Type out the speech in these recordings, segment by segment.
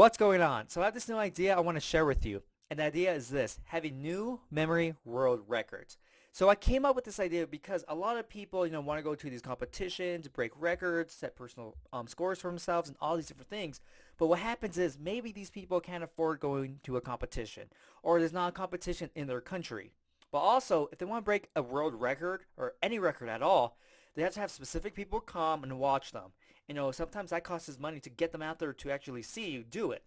What's going on? So I have this new idea I want to share with you. And the idea is this, having new memory world records. So I came up with this idea because a lot of people, want to go to these competitions, break records, set personal scores for themselves and all these different things. But what happens is maybe these people can't afford going to a competition or there's not a competition in their country. But also, if they want to break a world record or any record at all, they have to have specific people come and watch them. Sometimes that costs us money to get them out there to actually see you do it.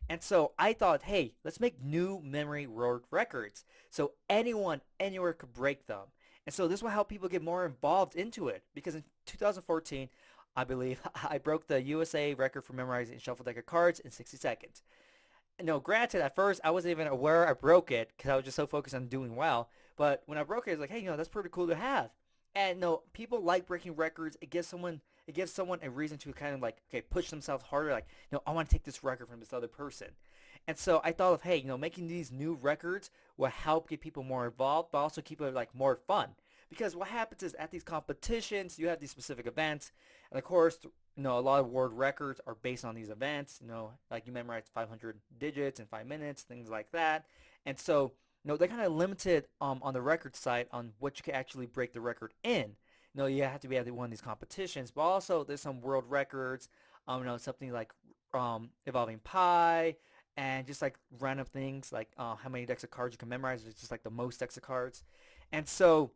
And so I thought, hey, let's make new memory world records so anyone, anywhere could break them. And so this will help people get more involved into it because in 2014, I believe, I broke the USA record for memorizing shuffle deck of cards in 60 seconds. No, granted, at first I wasn't even aware I broke it because I was just so focused on doing well. But when I broke it, it's like, hey, that's pretty cool to have. And no, people like breaking records. It gives someone a reason to kind of like, okay, push themselves harder. Like, I want to take this record from this other person. And so I thought of, hey, making these new records will help get people more involved, but also keep it like more fun. Because what happens is at these competitions, you have these specific events, and of course, a lot of world records are based on these events. Like you memorize 500 digits in 5 minutes, things like that. And so, they're kind of limited on the record side on what you can actually break the record in. You have to be at one of these competitions, but also there's some world records. Something like involving pi and just like random things like how many decks of cards you can memorize. It's just like the most decks of cards. And so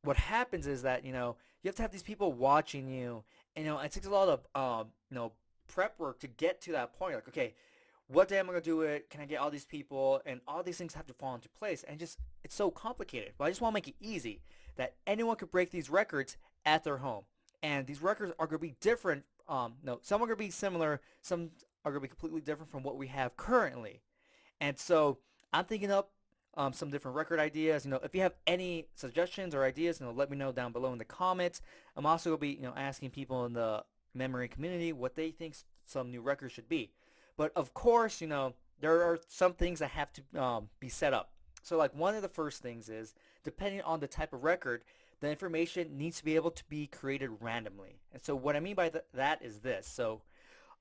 what happens is that you have to have these people watching you, and it takes a lot of prep work to get to that point. Like, okay, what day am I gonna do it? Can I get all these people? And all these things have to fall into place, and just it's so complicated. But I just want to make it easy that anyone could break these records at their home, and these records are gonna be different. No, some are gonna be similar, some are gonna be completely different from what we have currently. And so I'm thinking up some different record ideas. If you have any suggestions or ideas, let me know down below in the comments. I'm also gonna be, asking people in the memory community what they think some new records should be. But of course, there are some things that have to be set up. So like one of the first things is, depending on the type of record, the information needs to be able to be created randomly. And so what I mean by that is this. So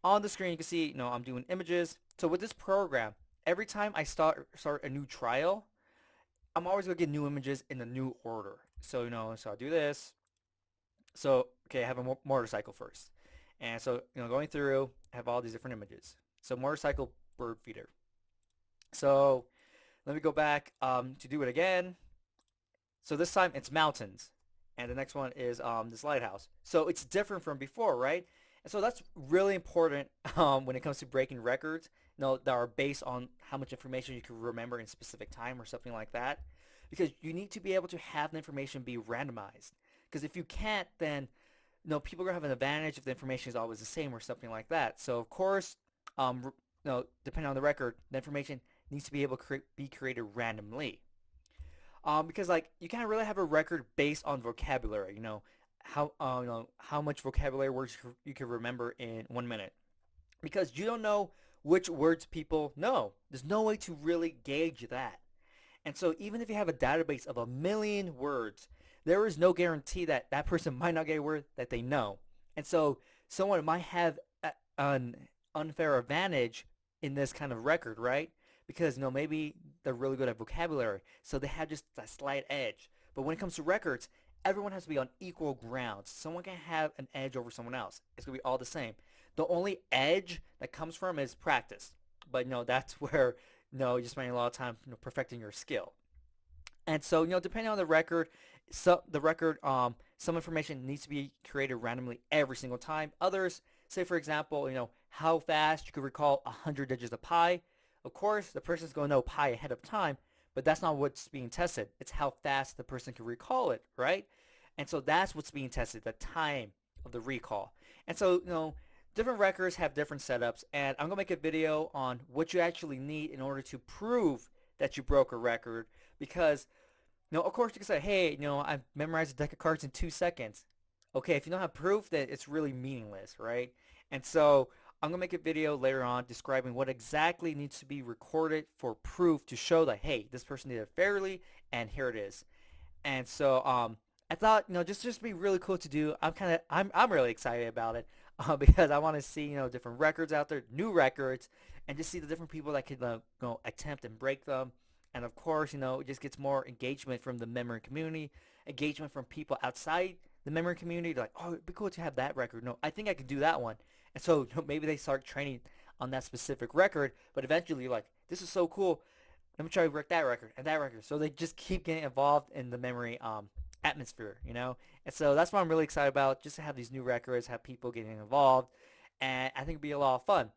on the screen, you can see, I'm doing images. So with this program, every time I start a new trial, I'm always gonna get new images in the new order. So so I'll do this. So okay, I have a motorcycle first, and so going through, I have all these different images. So motorcycle, bird feeder. So let me go back to do it again. So this time it's mountains, and the next one is this lighthouse. So it's different from before, right? And so that's really important when it comes to breaking records. That are based on how much information you can remember in a specific time or something like that, because you need to be able to have the information be randomized. Because if you can't, then people are gonna have an advantage if the information is always the same or something like that. So of course, depending on the record, the information needs to be able to be created randomly. Because like you can't really have a record based on vocabulary. How much vocabulary words you can remember in 1 minute, because you don't know which words people know. There's no way to really gauge that. And so even if you have a database of 1 million words, there is no guarantee that that person might not get a word that they know. And so someone might have an unfair advantage in this kind of record, right? Because maybe they're really good at vocabulary, so they have just a slight edge. But when it comes to records, everyone has to be on equal grounds. Someone can have an edge over someone else. It's gonna be all the same. The only edge that comes from is practice. But that's where you're spending a lot of time perfecting your skill. And so depending on the record, some information needs to be created randomly every single time. Others, say for example, how fast you could recall 100 digits of pi. Of course, the person's going to know pi ahead of time, but that's not what's being tested. It's how fast the person can recall it, right? And so that's what's being tested, the time of the recall. And so, different records have different setups, and I'm going to make a video on what you actually need in order to prove that you broke a record, because of course you can say, hey, I memorized a deck of cards in 2 seconds. Okay, if you don't have proof, then it's really meaningless, right? And so I'm going to make a video later on describing what exactly needs to be recorded for proof to show that, hey, this person did it fairly, and here it is. And so I thought, just be really cool to do. I'm really excited about it. because I want to see, different records out there, new records, and just see the different people that could, attempt and break them. And of course, it just gets more engagement from the memory community, engagement from people outside the memory community. They're like, oh, it'd be cool to have that record. No, I think I could do that one. And so maybe they start training on that specific record, but eventually you're like, this is so cool. Let me try to work that record and that record. So they just keep getting involved in the memory atmosphere. And so that's what I'm really excited about, just to have these new records, have people getting involved, and I think it'd be a lot of fun.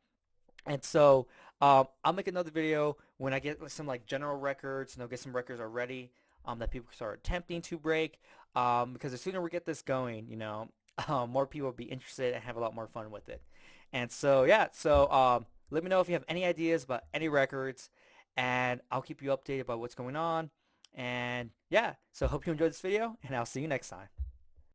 And so I'll make another video when I get some like general records, get some records already that people start attempting to break. Because the sooner we get this going, more people will be interested and have a lot more fun with it. And so yeah, so let me know if you have any ideas about any records, and I'll keep you updated about what's going on. And yeah, so hope you enjoyed this video, and I'll see you next time.